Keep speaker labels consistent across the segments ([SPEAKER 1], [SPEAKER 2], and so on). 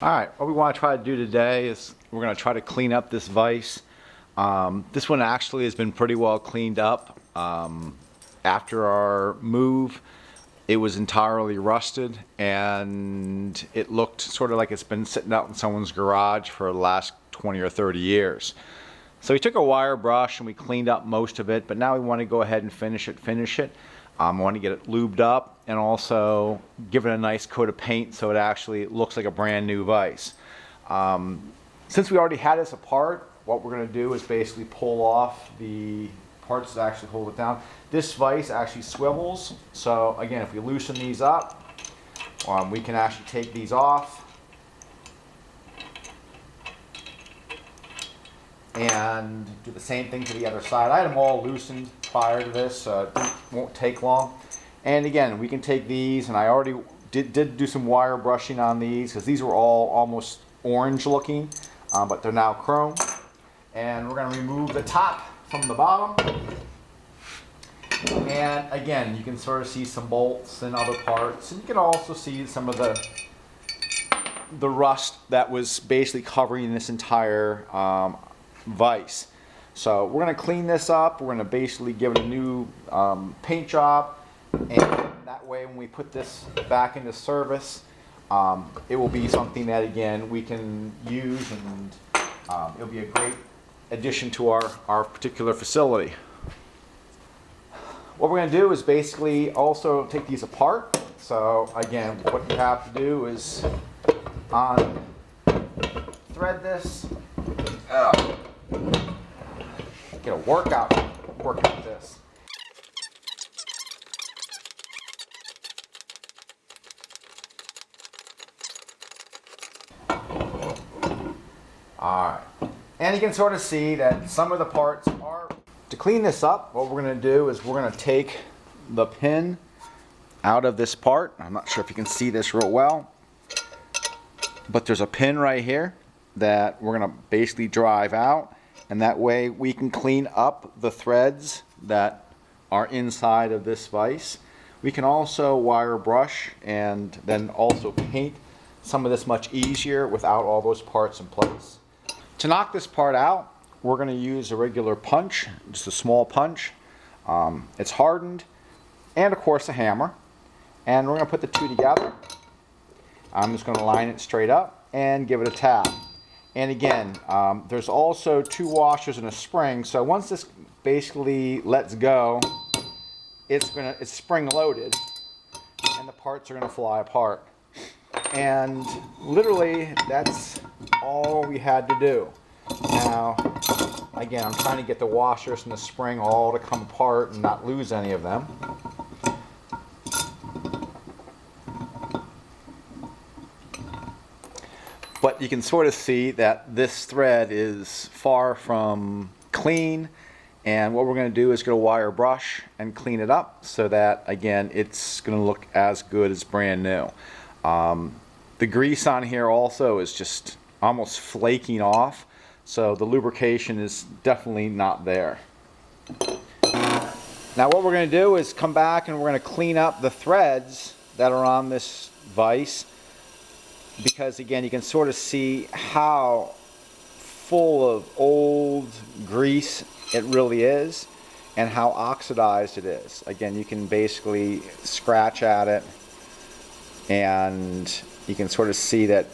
[SPEAKER 1] Alright, what we want to try to do today is we're going to try to clean up this vise. This one actually has been pretty well cleaned up. After our move, it was entirely rusted and it looked sort of like it's been sitting out in someone's garage for the last 20 or 30 years. So we took a wire brush and we cleaned up most of it, but now we want to go ahead and finish it. I want to get it lubed up and also give it a nice coat of paint so it actually looks like a brand new vise. Since we already had this apart, what we're going to do is basically pull off the parts that actually hold it down. This vise actually swivels, so again, if we loosen these up, we can actually take these off and do the same thing to the other side. I had them all loosened prior to this, so it won't take long. And again, we can take these, and I already did do some wire brushing on these because these were all almost orange looking, but they're now chrome. And we're going to remove the top from the bottom. And again, you can sort of see some bolts and other parts, and you can also see some of the rust that was basically covering this entire vise. So we're going to clean this up. We're going to basically give it a new paint job, and that way when we put this back into service, it will be something that again we can use, and it'll be a great addition to our particular facility. What we're going to do is basically also take these apart. So again, what you have to do is thread this. Get a workout this. Alright, and you can sort of see that some of the parts are. To clean this up, what we're going to do is we're going to take the pin out of this part. I'm not sure if you can see this real well, but there's a pin right here that we're going to basically drive out, and that way we can clean up the threads that are inside of this vise. We can also wire brush and then also paint some of this much easier without all those parts in place. To knock this part out, we're going to use a regular punch, just a small punch. It's hardened, and of course a hammer. And we're going to put the two together. I'm just going to line it straight up and give it a tap. And again, there's also two washers and a spring, so once this basically lets go, it's spring loaded and the parts are going to fly apart. And literally that's all we had to do. Now again, I'm trying to get the washers and the spring all to come apart and not lose any of them. But you can sort of see that this thread is far from clean, and what we're going to do is get a wire brush and clean it up so that again it's going to look as good as brand new. The grease on here also is just almost flaking off, so the lubrication is definitely not there. Now what we're going to do is come back and we're going to clean up the threads that are on this vise, because again you can sort of see how full of old grease it really is and how oxidized it is. Again, you can basically scratch at it and you can sort of see that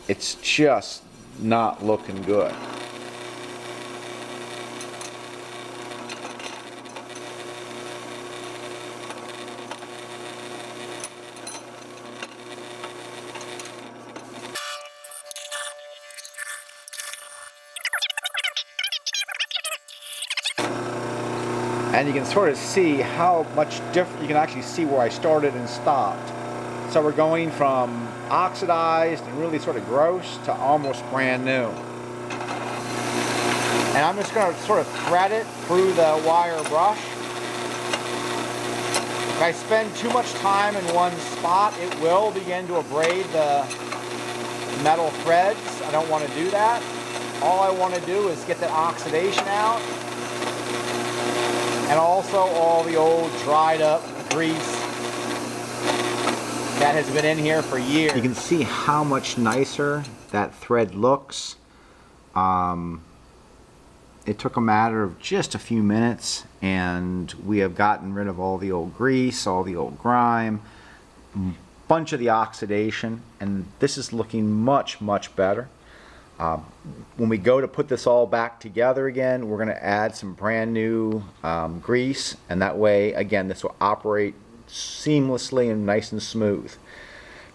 [SPEAKER 1] it's just not looking good. And you can sort of see how much different, you can actually see where I started and stopped. So we're going from oxidized and really sort of gross to almost brand new. And I'm just going to sort of thread it through the wire brush. If I spend too much time in one spot, it will begin to abrade the metal threads. I don't want to do that. All I want to do is get the oxidation out, and also all the old dried up grease that has been in here for years. You can see how much nicer that thread looks. It took a matter of just a few minutes, and we have gotten rid of all the old grease, all the old grime, bunch of the oxidation, and this is looking much, much better. When we go to put this all back together again, we're going to add some brand new grease, and that way, again, this will operate seamlessly and nice and smooth.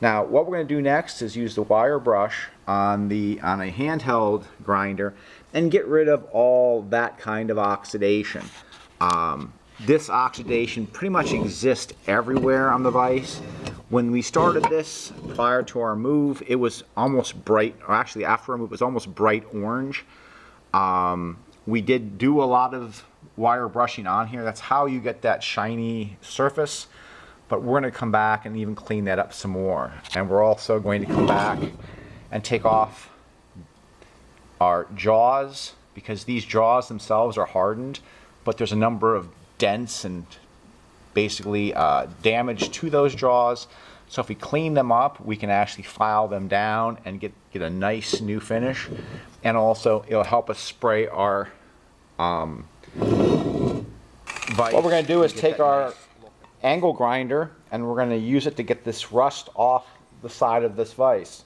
[SPEAKER 1] Now, what we're going to do next is use the wire brush on a handheld grinder and get rid of all that kind of oxidation. This oxidation pretty much exists everywhere on the vise. When we started this prior to our move, it was almost bright, or actually after our move, it was almost bright orange. We did do a lot of wire brushing on here. That's how you get that shiny surface. But we're going to come back and even clean that up some more. And we're also going to come back and take off our jaws, because these jaws themselves are hardened, but there's a number of dents and basically damage to those jaws. So if we clean them up, we can actually file them down and get a nice new finish. And also it'll help us spray our vise. What we're going to do is take our angle grinder and we're going to use it to get this rust off the side of this vise.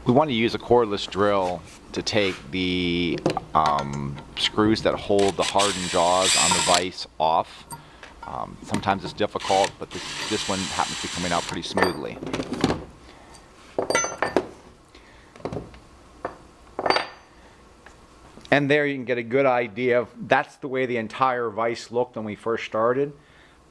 [SPEAKER 1] We want to use a cordless drill to take the screws that hold the hardened jaws on the vise off. Sometimes it's difficult, but this one happens to be coming out pretty smoothly. And there you can get a good idea of, that's the way the entire vise looked when we first started.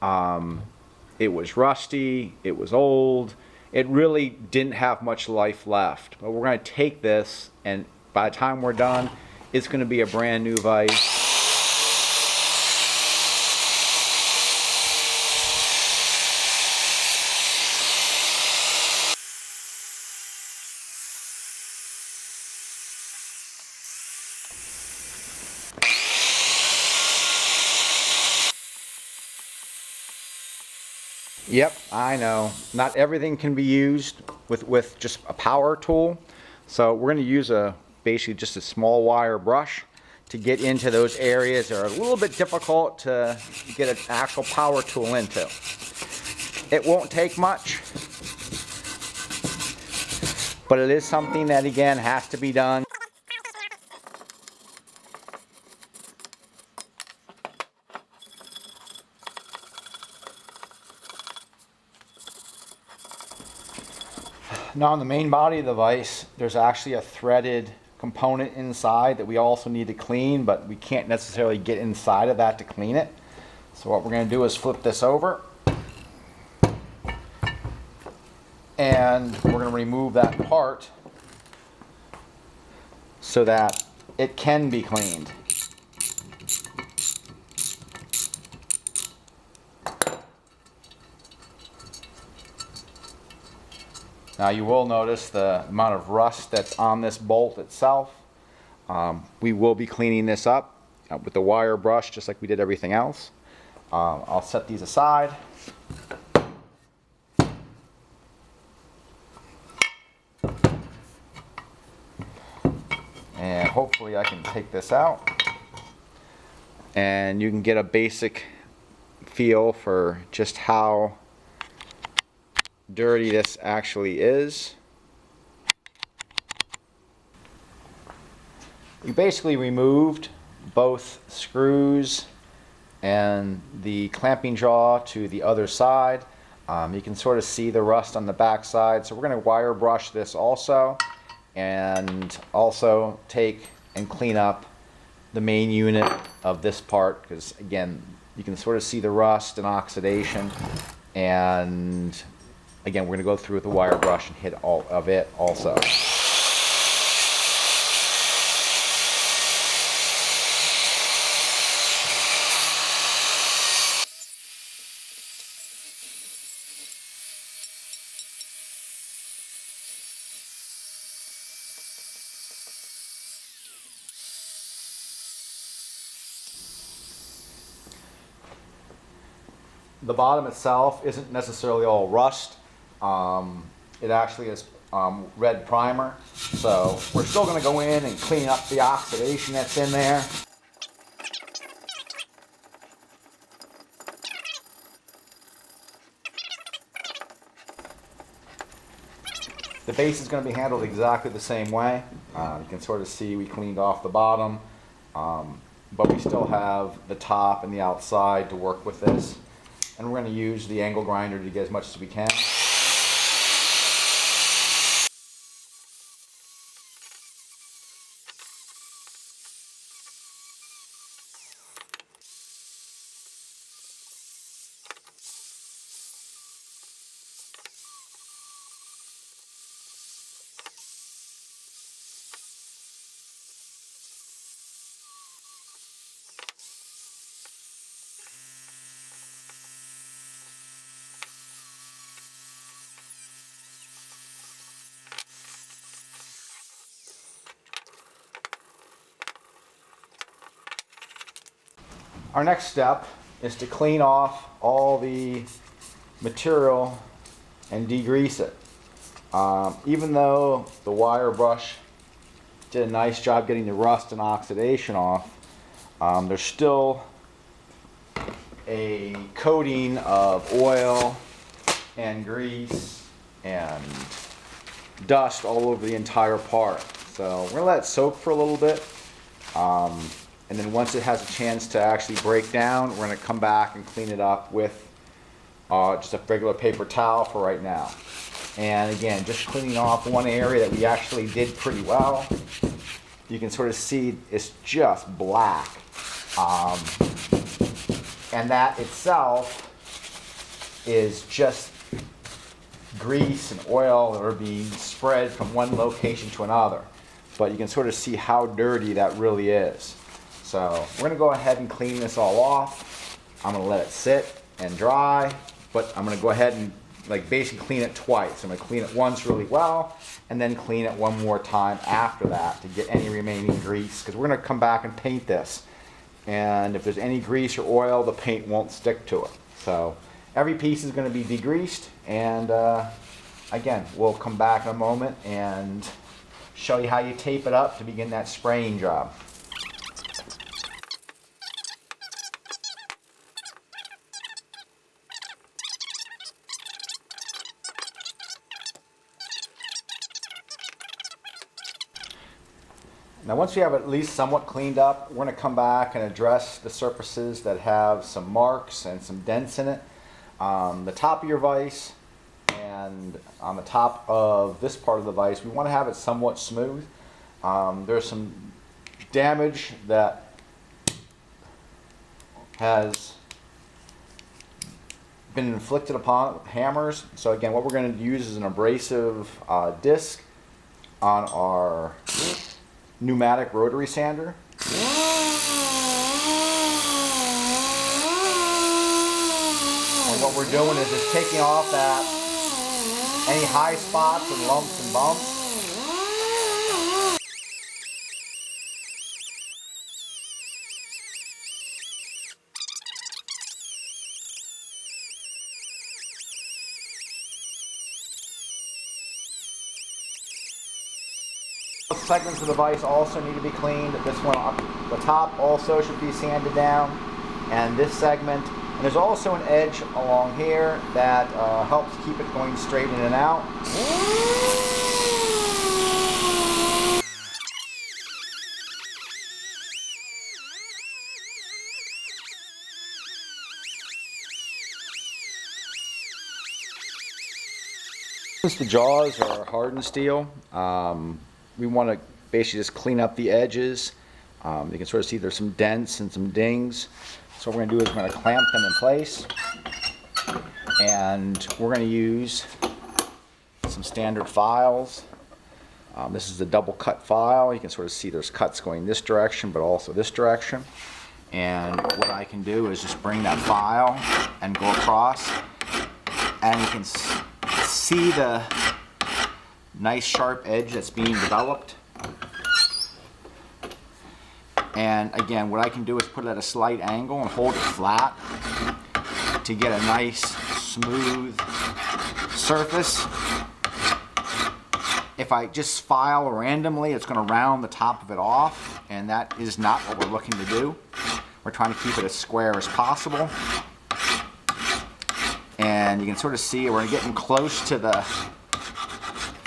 [SPEAKER 1] It was rusty, it was old. It really didn't have much life left. But we're going to take this, and by the time we're done, it's going to be a brand new vise. Yep, I know. Not everything can be used with just a power tool. So we're going to use basically just a small wire brush to get into those areas that are a little bit difficult to get an actual power tool into. It won't take much, but it is something that, again, has to be done. Now on the main body of the vise, there's actually a threaded component inside that we also need to clean, but we can't necessarily get inside of that to clean it. So what we're going to do is flip this over, and we're going to remove that part so that it can be cleaned. Now you will notice the amount of rust that's on this bolt itself. We will be cleaning this up with the wire brush just like we did everything else. I'll set these aside. And hopefully I can take this out. And you can get a basic feel for just how dirty this actually is. We basically removed both screws and the clamping jaw to the other side. You can sort of see the rust on the back side, so we're going to wire brush this also, and also take and clean up the main unit of this part, because again you can sort of see the rust and oxidation, and again we're going to go through with the wire brush and hit all of it also. The bottom itself isn't necessarily all rust. It actually is red primer. So we're still going to go in and clean up the oxidation that's in there. The base is going to be handled exactly the same way. You can sort of see we cleaned off the bottom, but we still have the top and the outside to work with this. And we're going to use the angle grinder to get as much as we can. Our next step is to clean off all the material and degrease it. Even though the wire brush did a nice job getting the rust and oxidation off, there's still a coating of oil and grease and dust all over the entire part. So we're going to let it soak for a little bit. And then once it has a chance to actually break down, we're going to come back and clean it up with just a regular paper towel for right now. And again, just cleaning off one area that we actually did pretty well. You can sort of see it's just black. And that itself is just grease and oil that are being spread from one location to another. But you can sort of see how dirty that really is. So we're going to go ahead and clean this all off. I'm going to let it sit and dry, but I'm going to go ahead and basically clean it twice. I'm going to clean it once really well, and then clean it one more time after that to get any remaining grease, because we're going to come back and paint this. And if there's any grease or oil, the paint won't stick to it. So every piece is going to be degreased, and again, we'll come back in a moment and show you how you tape it up to begin that spraying job. Now once we have it at least somewhat cleaned up, we're going to come back and address the surfaces that have some marks and some dents in it. The top of your vise and on the top of this part of the vise, we want to have it somewhat smooth. There's some damage that has been inflicted upon hammers. So again, what we're going to use is an abrasive disc on our pneumatic rotary sander. And what we're doing is just taking off any high spots and lumps and bumps. Segments of the vise also need to be cleaned. This one, the top also should be sanded down, and this segment. And there's also an edge along here that helps keep it going straight in and out. Since the jaws are hardened steel, we want to basically just clean up the edges. You can sort of see there's some dents and some dings. So what we're going to do is we're going to clamp them in place. And we're going to use some standard files. This is a double cut file. You can sort of see there's cuts going this direction, but also this direction. And what I can do is just bring that file and go across, and you can see the nice sharp edge that's being developed. And again, what I can do is put it at a slight angle and hold it flat to get a nice smooth surface. If I just file randomly, it's going to round the top of it off, and that is not what we're looking to do. We're trying to keep it as square as possible. And you can sort of see we're getting close to the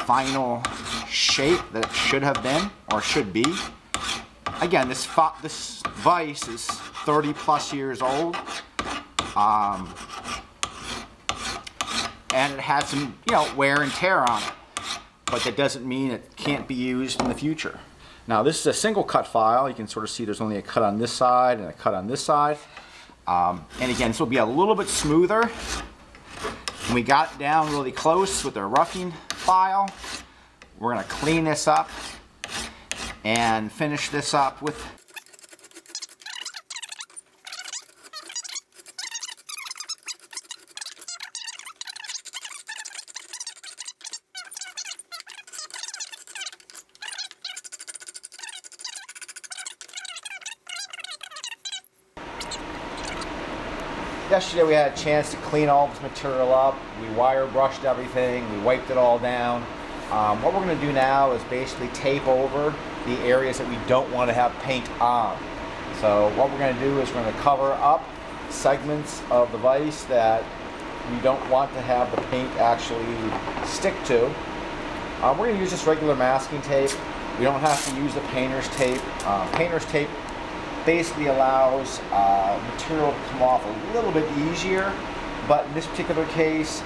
[SPEAKER 1] final shape that it should have been, or should be. Again, this vise is 30 plus years old. And it had some, wear and tear on it. But that doesn't mean it can't be used in the future. Now this is a single cut file. You can sort of see there's only a cut on this side and a cut on this side. And again, this will be a little bit smoother. When we got down really close with the roughing file, we're going to clean this up and finish this up with Yesterday we had a chance to clean all this material up. We wire brushed everything, we wiped it all down. What we're going to do now is basically tape over the areas that we don't want to have paint on. So what we're going to do is we're going to cover up segments of the vise that we don't want to have the paint actually stick to. We're going to use just regular masking tape. We don't have to use the painter's tape. Painter's tape basically allows material to come off a little bit easier, but in this particular case,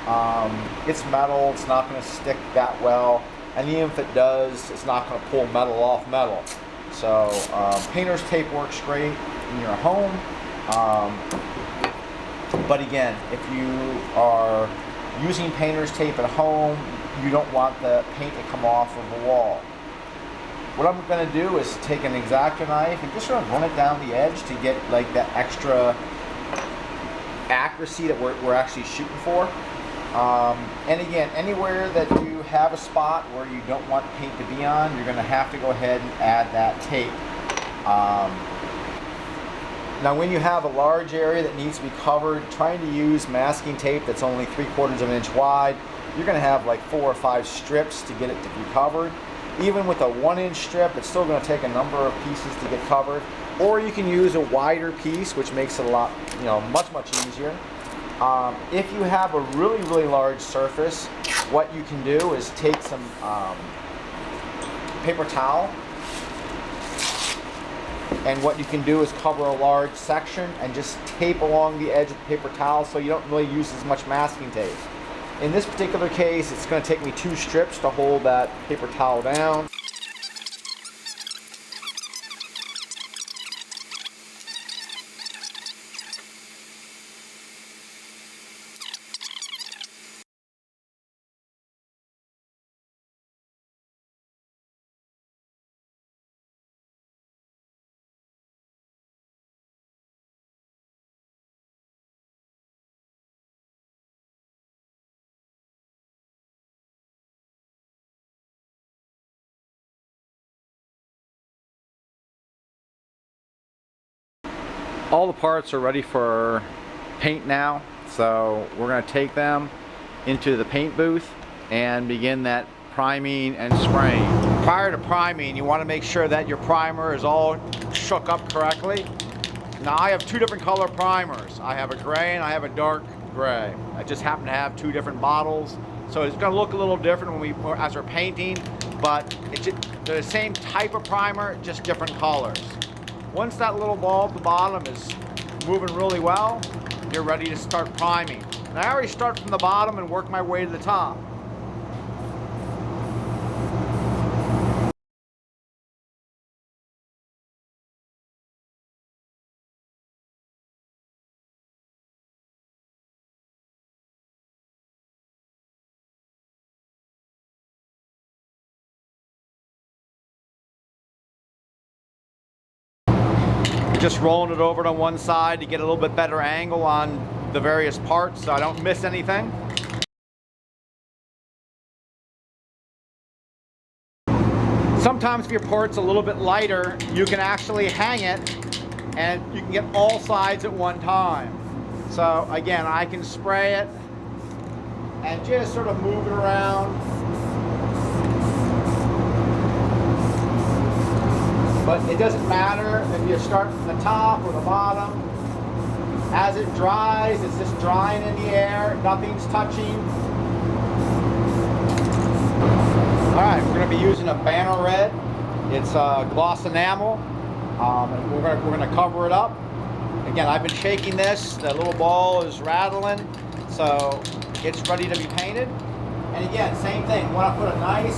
[SPEAKER 1] it's metal, it's not going to stick that well, and even if it does, it's not going to pull metal off metal. So painter's tape works great in your home, but again, if you are using painter's tape at home, you don't want the paint to come off of the wall. What I'm going to do is take an X-Acto knife and just sort of run it down the edge to get like that extra accuracy that we're actually shooting for. And again, anywhere that you have a spot where you don't want paint to be on, you're going to have to go ahead and add that tape. Now when you have a large area that needs to be covered, trying to use masking tape that's only 3/4 of an inch wide, you're going to have like 4 or 5 strips to get it to be covered. Even with a 1-inch strip, it's still going to take a number of pieces to get covered. Or you can use a wider piece, which makes it a lot, much easier. If you have a really large surface, what you can do is take some paper towel, and what you can do is cover a large section and just tape along the edge of the paper towel so you don't really use as much masking tape. In this particular case, it's going to take me 2 strips to hold that paper towel down. All the parts are ready for paint now, so we're going to take them into the paint booth and begin that priming and spraying. Prior to priming, you want to make sure that your primer is all shook up correctly. Now I have 2 different color primers. I have a gray and I have a dark gray. I just happen to have 2 different bottles, so it's going to look a little different as we're painting, but they're the same type of primer, just different colors. Once that little ball at the bottom is moving really well, you're ready to start priming. And I already start from the bottom and work my way to the top. just rolling it over to one side to get a little bit better angle on the various parts so I don't miss anything. Sometimes if your part's a little bit lighter, you can actually hang it and you can get all sides at one time. So again, I can spray it and just sort of move it around. But it doesn't matter if you start from the top or the bottom. As it dries, it's just drying in the air, nothing's touching. Alright, we're going to be using a Banner Red. It's a gloss enamel. And we're going to cover it up. Again, I've been shaking this. The little ball is rattling. So it's ready to be painted. And again, same thing. We want to put a nice,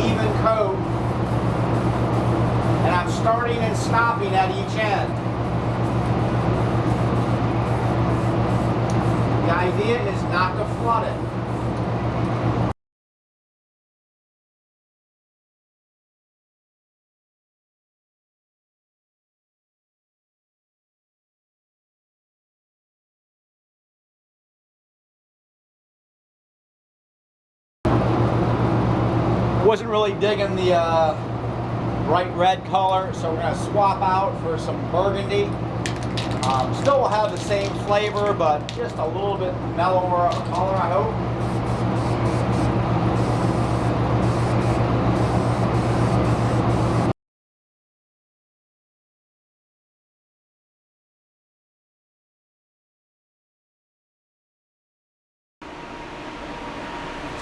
[SPEAKER 1] even coat. And I'm starting and stopping at each end. The idea is not to flood it. Wasn't really digging the bright red color, so we're going to swap out for some burgundy. Still will have the same flavor, but just a little bit mellower color, I hope.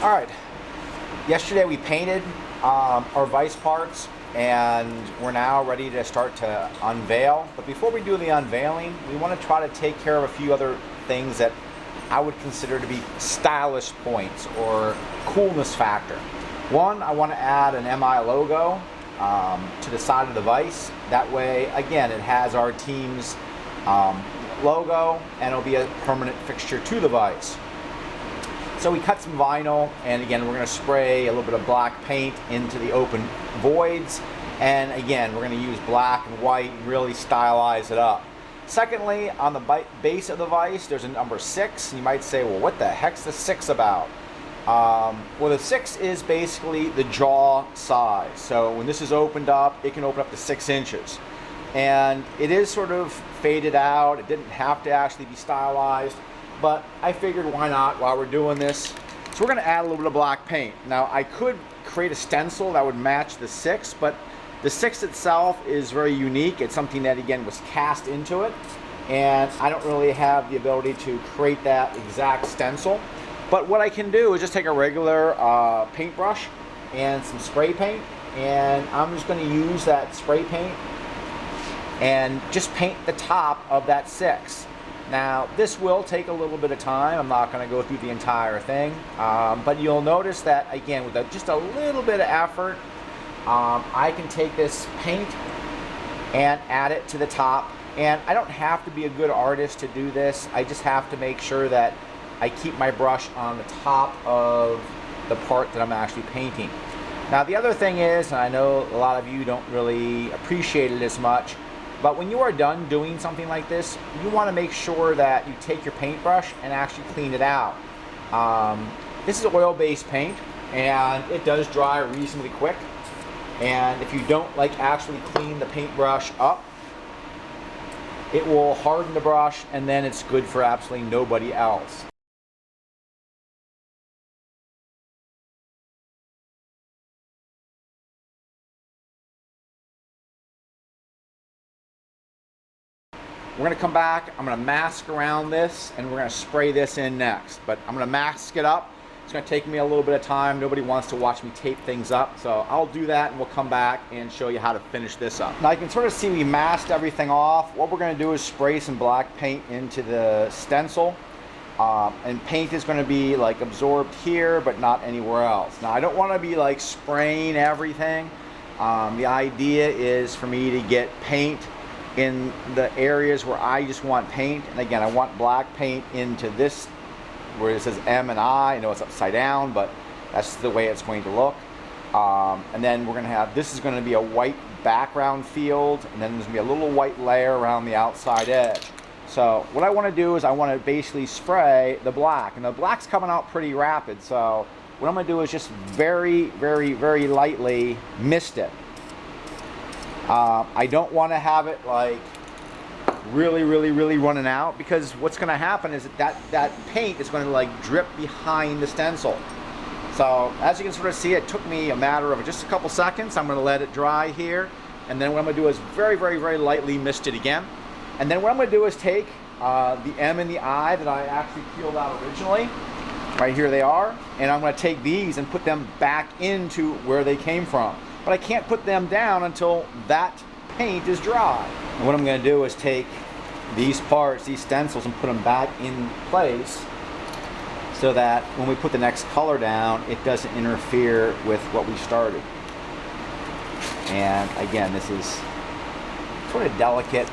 [SPEAKER 1] All right. Yesterday we painted our Vise parts, and we're now ready to start to unveil. But before we do the unveiling, we want to try to take care of a few other things that I would consider to be stylish points or coolness factor. One, I want to add an MI logo to the side of the Vise. That way, again, it has our team's logo, and it'll be a permanent fixture to the Vise. So we cut some vinyl, and again, we're going to spray a little bit of black paint into the open voids. And again, we're going to use black and white and really stylize it up. Secondly, on the base of the Vise, there's a number 6. You might say, well, what the heck's the 6 about? Well, the 6 is basically the jaw size. So when this is opened up, it can open up to 6 inches. And it is sort of faded out. It didn't have to actually be stylized. But I figured why not while we're doing this. So we're going to add a little bit of black paint. Now I could create a stencil that would match the 6, but the 6 itself is very unique. It's something that again was cast into it, and I don't really have the ability to create that exact stencil. But what I can do is just take a regular paintbrush and some spray paint, and I'm just going to use that spray paint and just paint the top of that 6. Now, this will take a little bit of time. I'm not going to go through the entire thing, but you'll notice that, again, with just a little bit of effort, I can take this paint and add it to the top. And I don't have to be a good artist to do this. I just have to make sure that I keep my brush on the top of the part that I'm actually painting. Now, the other thing is, and I know a lot of you don't really appreciate it as much, but when you are done doing something like this, you want to make sure that you take your paintbrush and actually clean it out. This is oil-based paint, and it does dry reasonably quick. And if you don't actually clean the paintbrush up, it will harden the brush, and then it's good for absolutely nobody else. We're going to come back, I'm going to mask around this, and we're going to spray this in next. But I'm going to mask it up. It's going to take me a little bit of time. Nobody wants to watch me tape things up. So I'll do that, and we'll come back and show you how to finish this up. Now you can sort of see we masked everything off. What we're going to do is spray some black paint into the stencil. And paint is going to be absorbed here, but not anywhere else. Now I don't want to be spraying everything. The idea is for me to get paint in the areas where I just want paint. And again, I want black paint into this where it says M and I know it's upside down, but that's the way it's going to look. And then we're gonna have, this is gonna be a white background field, and then there's gonna be a little white layer around the outside edge. So what I wanna do is I wanna basically spray the black, and the black's coming out pretty rapid, so what I'm gonna do is just very, very, very lightly mist it. I don't wanna have it like really, really, really running out, because what's gonna happen is that paint is gonna like drip behind the stencil. So as you can sort of see, it took me a matter of just a couple seconds. I'm gonna let it dry here, and then what I'm gonna do is very, very, very lightly mist it again. And then what I'm gonna do is take the M and the I that I actually peeled out originally. Right here they are. And I'm gonna take these and put them back into where they came from. But I can't put them down until that paint is dry. And what I'm gonna do is take these parts, these stencils, and put them back in place so that when we put the next color down, it doesn't interfere with what we started. And again, this is sort of delicate,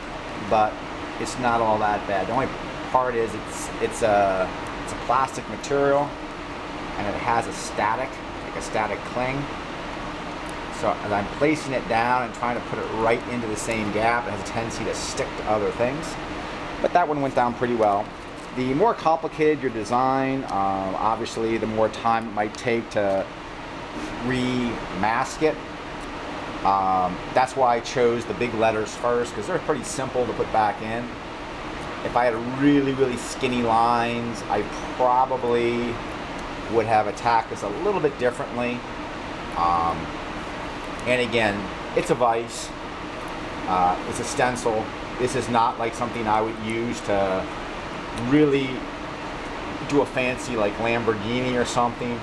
[SPEAKER 1] but it's not all that bad. The only part is it's a plastic material, and it has a static, like a static cling. So as I'm placing it down and trying to put it right into the same gap, it has a tendency to stick to other things. But that one went down pretty well. The more complicated your design, obviously the more time it might take to re-mask it. That's why I chose the big letters first, because they're pretty simple to put back in. If I had really, really skinny lines, I probably would have attacked this a little bit differently. And again, it's a vise, it's a stencil. This is not like something I would use to really do a fancy like Lamborghini or something.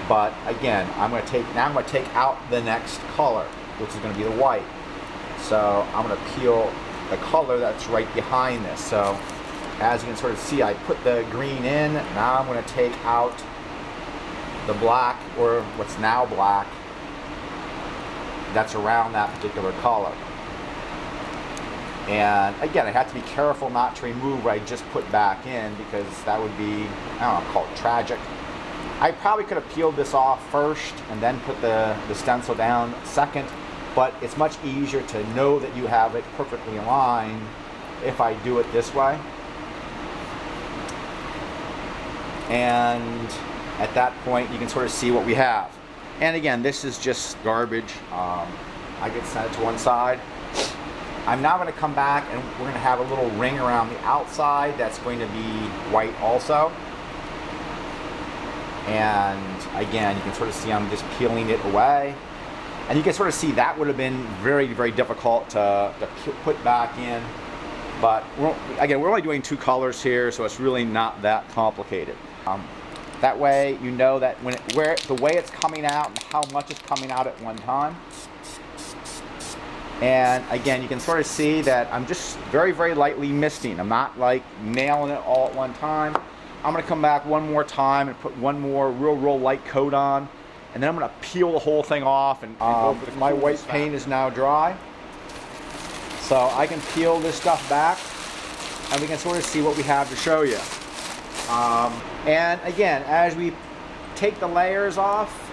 [SPEAKER 1] But again, now I'm going to take out the next color, which is going to be the white. So I'm going to peel the color that's right behind this. So as you can sort of see, I put the green in. Now I'm going to take out the black, or what's now black, that's around that particular color. And again, I have to be careful not to remove what I just put back in, because that would be, I don't know, call it tragic. I probably could have peeled this off first and then put the stencil down second, but it's much easier to know that you have it perfectly aligned if I do it this way. And at that point, you can sort of see what we have. And again, this is just garbage. I could set it to one side. I'm now going to come back and we're going to have a little ring around the outside that's going to be white also. And again, you can sort of see I'm just peeling it away. And you can sort of see that would have been very, very difficult to put back in. But again, we're only doing two colors here, so it's really not that complicated. That way you know that the way it's coming out and how much it's coming out at one time. And again, you can sort of see that I'm just very, very lightly misting. I'm not like nailing it all at one time. I'm going to come back one more time and put one more real light coat on. And then I'm going to peel the whole thing off. And my white paint is now dry. So I can peel this stuff back and we can sort of see what we have to show you. And again, as we take the layers off,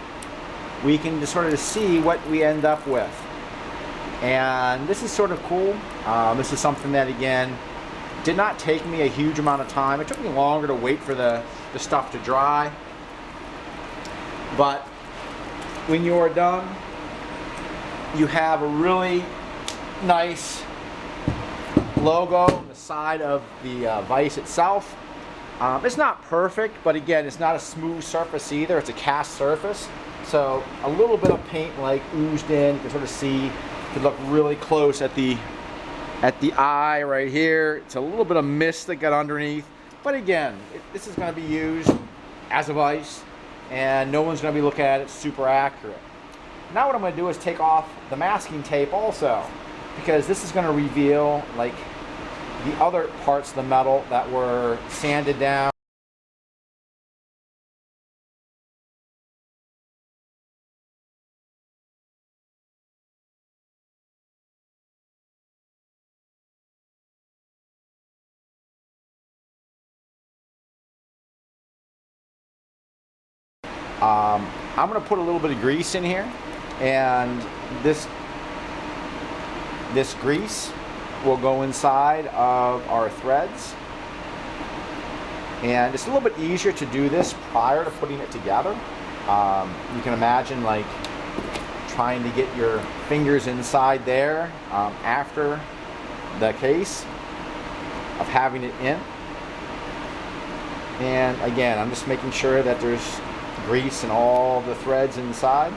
[SPEAKER 1] we can just sort of see what we end up with. And this is sort of cool. This is something that, again, did not take me a huge amount of time. It took me longer to wait for the stuff to dry. But when you are done, you have a really nice logo on the side of the vise itself. It's not perfect, but again, it's not a smooth surface either. It's a cast surface. So a little bit of paint like oozed in. You can sort of see, you can look really close at the eye right here. It's a little bit of mist that got underneath. But again, this is going to be used as a vise, and no one's going to be looking at it super accurate. Now what I'm going to do is take off the masking tape also, because this is going to reveal like the other parts of the metal that were sanded down. I'm going to put a little bit of grease in here, and this grease will go inside of our threads. And it's a little bit easier to do this prior to putting it together. You can imagine like trying to get your fingers inside there after the case of having it in. And again, I'm just making sure that there's grease in all the threads inside.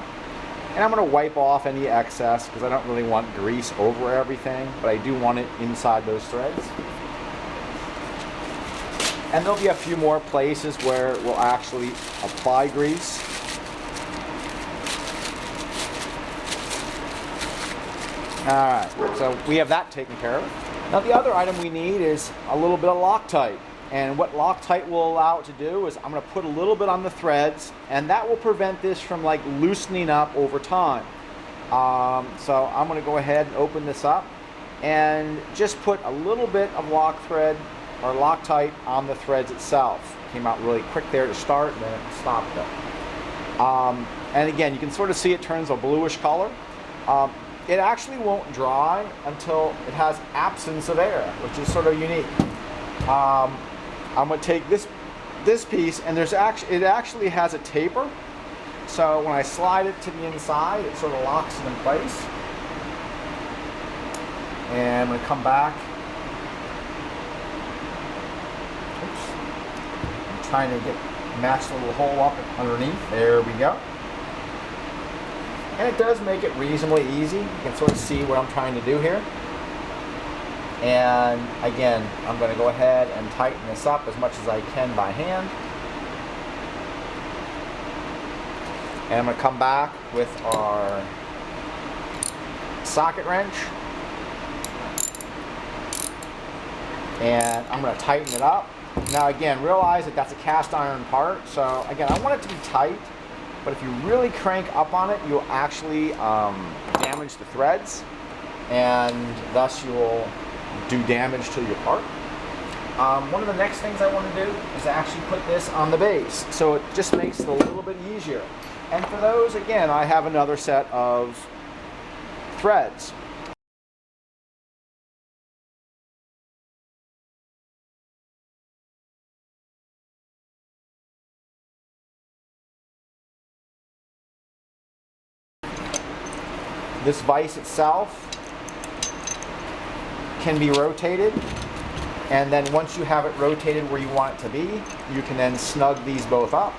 [SPEAKER 1] And I'm going to wipe off any excess because I don't really want grease over everything, but I do want it inside those threads. And there'll be a few more places where we'll actually apply grease. Alright, so we have that taken care of. Now the other item we need is a little bit of Loctite. And what Loctite will allow it to do is I'm going to put a little bit on the threads, and that will prevent this from like loosening up over time. So I'm going to go ahead and open this up and just put a little bit of Loctite on the threads itself. Came out really quick there to start, and then it stopped it. And again, you can sort of see it turns a bluish color. It actually won't dry until it has absence of air, which is sort of unique. I'm going to take this piece, and it actually has a taper. So when I slide it to the inside, it sort of locks it in place. And I'm going to come back. I'm trying to match the little hole up underneath. There we go. And it does make it reasonably easy. You can sort of see what I'm trying to do here. And again, I'm going to go ahead and tighten this up as much as I can by hand. And I'm going to come back with our socket wrench. And I'm going to tighten it up. Now again, realize that that's a cast iron part. So again, I want it to be tight. But if you really crank up on it, you'll actually damage the threads. And thus you will do damage to your part. One of the next things I want to do is actually put this on the base, so it just makes it a little bit easier. And for those, again, I have another set of threads. This vise itself can be rotated, and then once you have it rotated where you want it to be, you can then snug these both up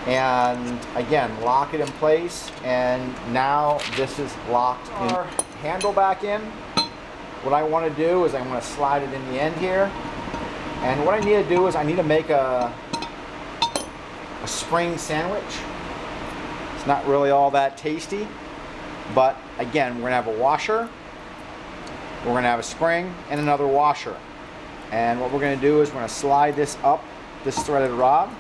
[SPEAKER 1] and again lock it in place, and now this is locked in. Our handle back in. What I want to do is I want to slide it in the end here, and what I need to do is I need to make a spring sandwich. It's not really all that tasty, but again, we're going to have a washer, we're going to have a spring, and another washer. And what we're going to do is we're going to slide this up this threaded rod.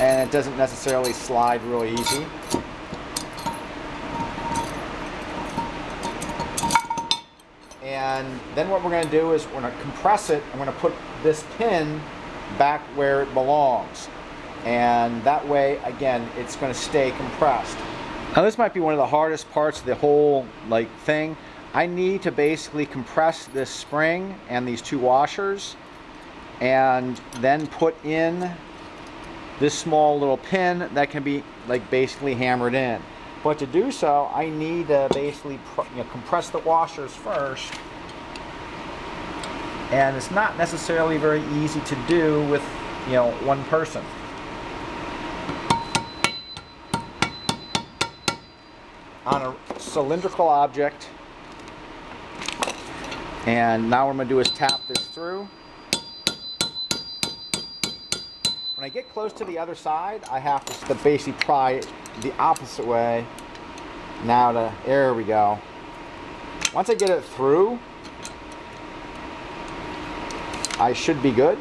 [SPEAKER 1] And it doesn't necessarily slide really easy. And then what we're going to do is we're going to compress it. I'm going to put this pin back where it belongs. And that way, again, it's going to stay compressed. Now this might be one of the hardest parts of the whole thing. I need to basically compress this spring and these two washers and then put in this small little pin that can be basically hammered in. But to do so, I need to basically compress the washers first. And it's not necessarily very easy to do with one person. On a cylindrical object. And now what I'm going to do is tap this through. When I get close to the other side, I have to basically pry it the opposite way. Now there we go. Once I get it through, I should be good.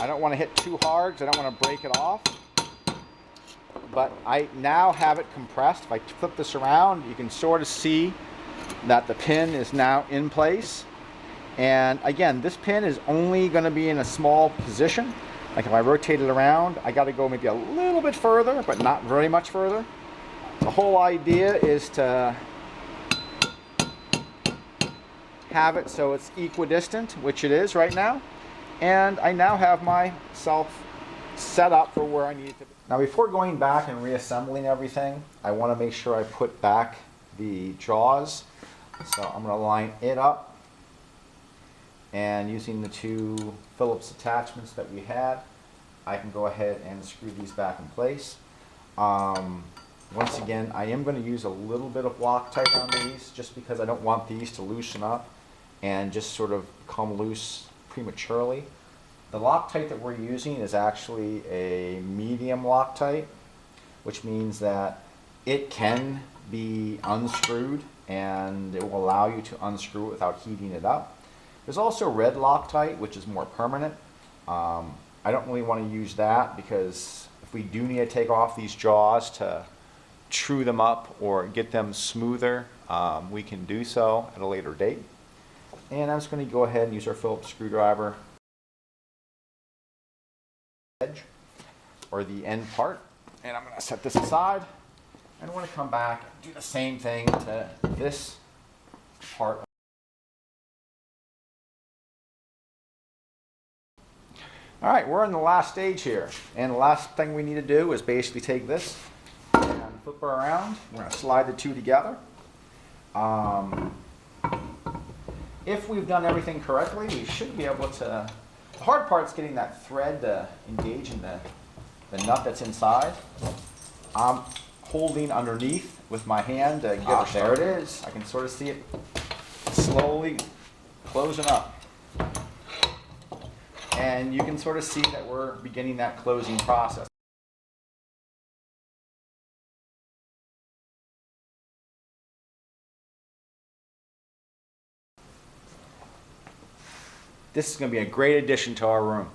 [SPEAKER 1] I don't want to hit too hard because I don't want to break it off. But I now have it compressed. If I flip this around, you can sort of see that the pin is now in place. And again, this pin is only going to be in a small position. Like if I rotate it around, I got to go maybe a little bit further, but not very much further. The whole idea is to have it so it's equidistant, which it is right now. And I now have myself set up for where I need it to be. Now before going back and reassembling everything, I want to make sure I put back the jaws. So I'm going to line it up, and using the 2 Phillips attachments that we had, I can go ahead and screw these back in place. Once again, I am going to use a little bit of Loctite on these just because I don't want these to loosen up and just sort of come loose prematurely. The Loctite that we're using is actually a medium Loctite, which means that it can be unscrewed and it will allow you to unscrew it without heating it up. There's also red Loctite, which is more permanent. I don't really want to use that because if we do need to take off these jaws to true them up or get them smoother, we can do so at a later date. And I'm just going to go ahead and use our Phillips screwdriver edge or the end part, and I'm going to set this aside, and I want to come back and do the same thing to this part. All right, we're in the last stage here, and the last thing we need to do is basically take this and flip her around. We're going to slide the 2 together. If we've done everything correctly, we should be able to. The hard part is getting that thread to engage in the nut that's inside. I'm holding underneath with my hand to get it. There it is. I can sort of see it slowly closing up. And you can sort of see that we're beginning that closing process. This is going to be a great addition to our room.